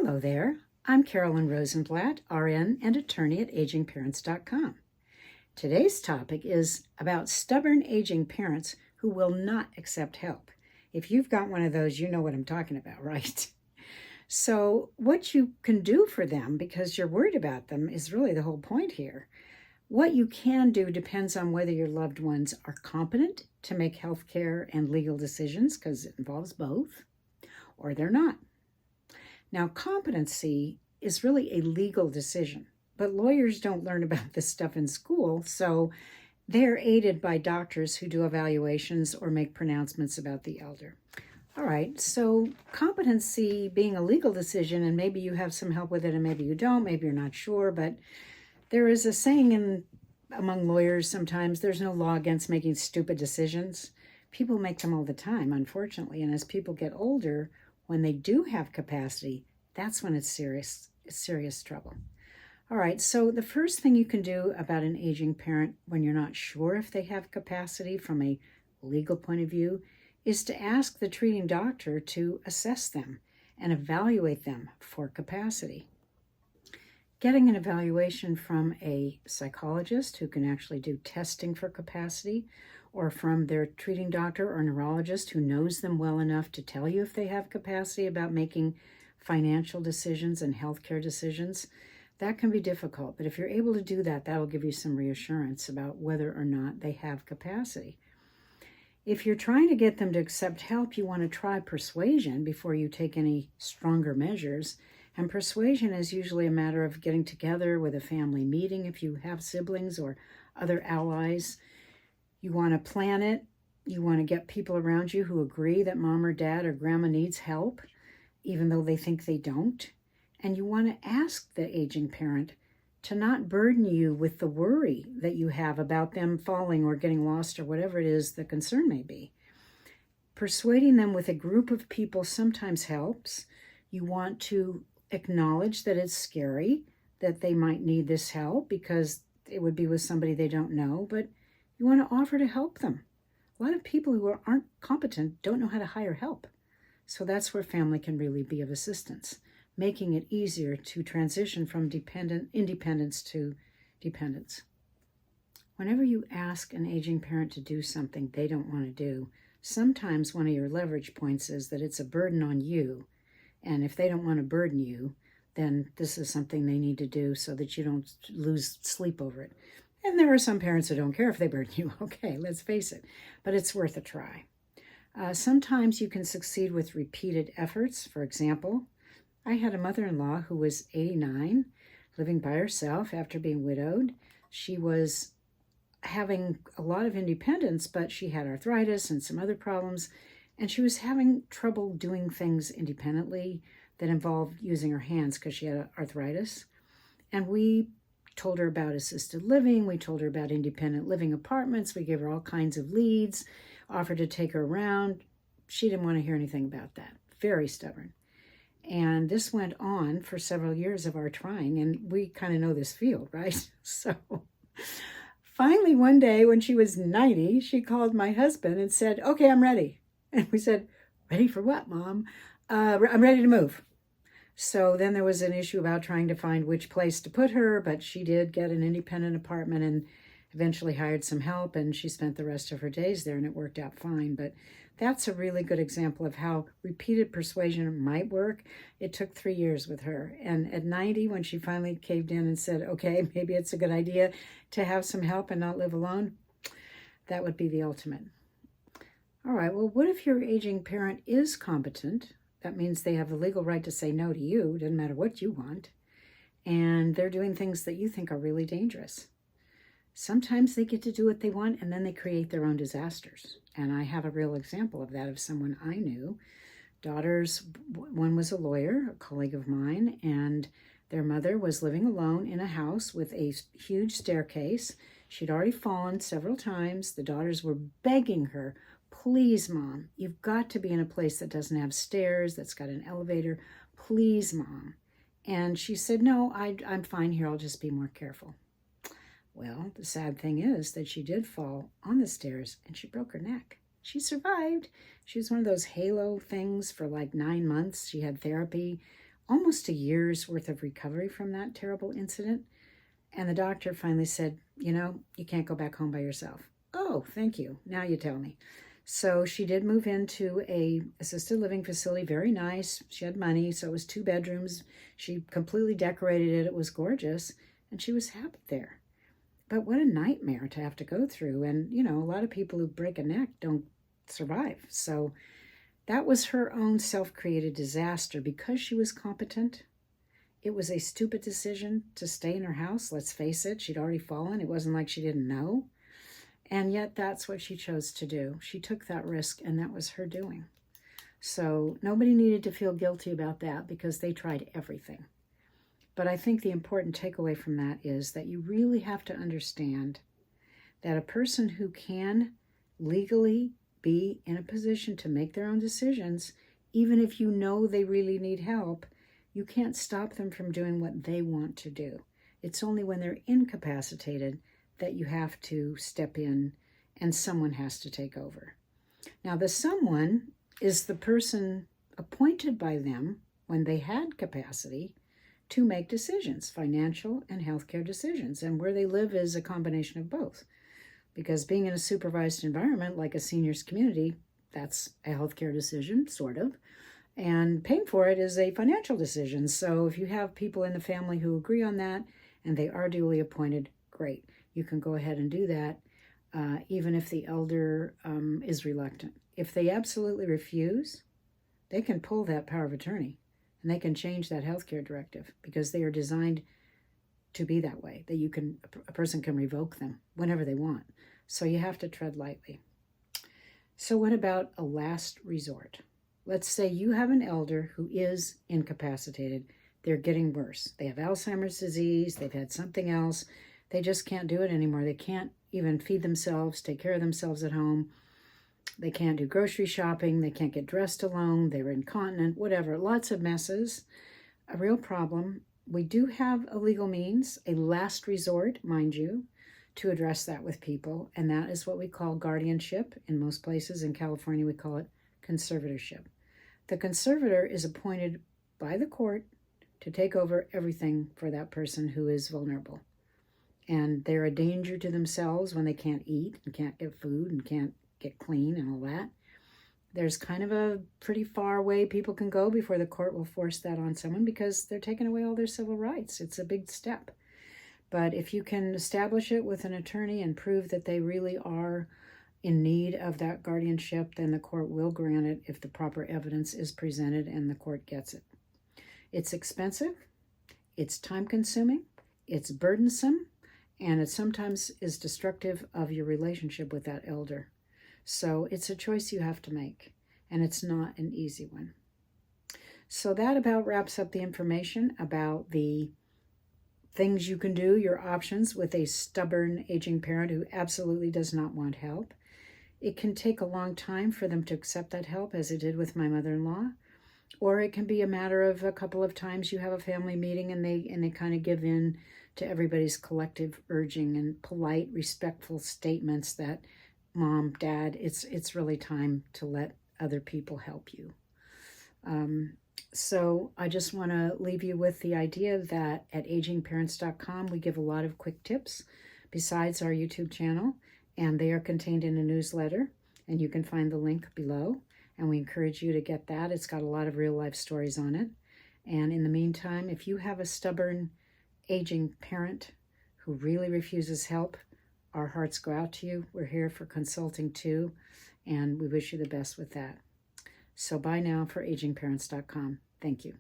Hello there. I'm Carolyn Rosenblatt, RN and attorney at agingparents.com. Today's topic is about stubborn aging parents who will not accept help. If you've got one of those, you know what I'm talking about, right? So what you can do for them, because you're worried about them, is really the whole point here. What you can do depends on whether your loved ones are competent to make healthcare and legal decisions, because it involves both, or they're not. Now, competency is really a legal decision, but lawyers don't learn about this stuff in school, so they're aided by doctors who do evaluations or make pronouncements about the elder. All right, so competency being a legal decision, and maybe you have some help with it and maybe you don't, maybe you're not sure, but there is a saying among lawyers sometimes, there's no law against making stupid decisions. People make them all the time, unfortunately, and as people get older, when they do have capacity, that's when it's serious trouble. All right, so the first thing you can do about an aging parent when you're not sure if they have capacity from a legal point of view is to ask the treating doctor to assess them and evaluate them for capacity. Getting an evaluation from a psychologist who can actually do testing for capacity, or from their treating doctor or neurologist who knows them well enough to tell you if they have capacity about making financial decisions and healthcare decisions, that can be difficult. But if you're able to do that, that'll give you some reassurance about whether or not they have capacity. If you're trying to get them to accept help, you want to try persuasion before you take any stronger measures. And persuasion is usually a matter of getting together with a family meeting if you have siblings or other allies. You want to plan it. You want to get people around you who agree that mom or dad or grandma needs help, even though they think they don't. And you want to ask the aging parent to not burden you with the worry that you have about them falling or getting lost or whatever it is the concern may be. Persuading them with a group of people sometimes helps. You want to acknowledge that it's scary, that they might need this help because it would be with somebody they don't know, but you want to offer to help them. A lot of people who aren't competent don't know how to hire help. So that's where family can really be of assistance, making it easier to transition from independence to dependence. Whenever you ask an aging parent to do something they don't want to do, sometimes one of your leverage points is that it's a burden on you. And if they don't want to burden you, then this is something they need to do so that you don't lose sleep over it. And there are some parents who don't care if they burden you. Okay, let's face it. But it's worth a try. Sometimes you can succeed with repeated efforts. For example, I had a mother-in-law who was 89, living by herself after being widowed. She was having a lot of independence, but she had arthritis and some other problems. And she was having trouble doing things independently that involved using her hands because she had arthritis. And we told her about assisted living. We told her about independent living apartments. We gave her all kinds of leads, offered to take her around. She didn't want to hear anything about that. Very stubborn. And this went on for several years of our trying. And we kind of know this field, right? So finally, one day when she was 90, she called my husband and said, "Okay, I'm ready." And we said, "Ready for what, Mom?" "I'm ready to move." So then there was an issue about trying to find which place to put her, but she did get an independent apartment and eventually hired some help, and she spent the rest of her days there, and it worked out fine. But that's a really good example of how repeated persuasion might work. It took 3 years with her. And at 90, when she finally caved in and said, "Okay, maybe it's a good idea to have some help and not live alone," that would be the ultimate. All right, well, what if your aging parent is competent? That means they have the legal right to say no to you, doesn't matter what you want, and they're doing things that you think are really dangerous. Sometimes they get to do what they want, and then they create their own disasters. And I have a real example of that of someone I knew. Daughters, one was a lawyer, a colleague of mine, and their mother was living alone in a house with a huge staircase. She'd already fallen several times. The daughters were begging her, "Please, Mom, you've got to be in a place that doesn't have stairs, that's got an elevator. Please, Mom." And she said, "No, I'm fine here. I'll just be more careful." Well, the sad thing is that she did fall on the stairs and she broke her neck. She survived. She was one of those halo things for like 9 months. She had therapy almost a year's worth of recovery from that terrible incident. And the doctor finally said, you can't go back home by yourself. Oh, thank you. Now you tell me. So she did move into a assisted living facility, very nice. She had money, so it was 2 bedrooms. She completely decorated it. It was gorgeous, and she was happy there. But what a nightmare to have to go through. And, a lot of people who break a neck don't survive. So that was her own self-created disaster because she was competent. It was a stupid decision to stay in her house. Let's face it, she'd already fallen. It wasn't like she didn't know. And yet that's what she chose to do. She took that risk, and that was her doing. So nobody needed to feel guilty about that because they tried everything. But I think the important takeaway from that is that you really have to understand that a person who can legally be in a position to make their own decisions, even if you know they really need help, you can't stop them from doing what they want to do. It's only when they're incapacitated that you have to step in and someone has to take over. Now, the someone is the person appointed by them when they had capacity to make decisions, financial and healthcare decisions. And where they live is a combination of both. Because being in a supervised environment like a seniors community, that's a healthcare decision, sort of. And paying for it is a financial decision. So if you have people in the family who agree on that and they are duly appointed, great. You can go ahead and do that, even if the elder is reluctant. If they absolutely refuse, they can pull that power of attorney and they can change that healthcare directive because they are designed to be that way, that a person can revoke them whenever they want. So you have to tread lightly. So what about a last resort? Let's say you have an elder who is incapacitated. They're getting worse. They have Alzheimer's disease. They've had something else. They just can't do it anymore. They can't even feed themselves, take care of themselves at home. They can't do grocery shopping. They can't get dressed alone. They're incontinent, whatever. Lots of messes. A real problem. We do have a legal means, a last resort, mind you, to address that with people. And that is what we call guardianship. In most places, in California, we call it conservatorship. The conservator is appointed by the court to take over everything for that person who is vulnerable. And they're a danger to themselves when they can't eat and can't get food and can't get clean and all that. There's kind of a pretty far way people can go before the court will force that on someone because they're taking away all their civil rights. It's a big step. But if you can establish it with an attorney and prove that they really are in need of that guardianship, then the court will grant it if the proper evidence is presented and the court gets it. It's expensive, it's time-consuming, it's burdensome, and it sometimes is destructive of your relationship with that elder. So it's a choice you have to make, and it's not an easy one. So that about wraps up the information about the things you can do, your options with a stubborn aging parent who absolutely does not want help. It can take a long time for them to accept that help, as it did with my mother-in-law, or it can be a matter of a couple of times you have a family meeting and they kind of give in to everybody's collective urging and polite, respectful statements that, Mom, Dad, it's really time to let other people help you. So I just want to leave you with the idea that at agingparents.com, we give a lot of quick tips besides our YouTube channel, and they are contained in a newsletter, and you can find the link below, and we encourage you to get that. It's got a lot of real-life stories on it. And in the meantime, if you have a stubborn aging parent who really refuses help, our hearts go out to you. We're here for consulting too, and we wish you the best with that. So bye now for agingparents.com. Thank you.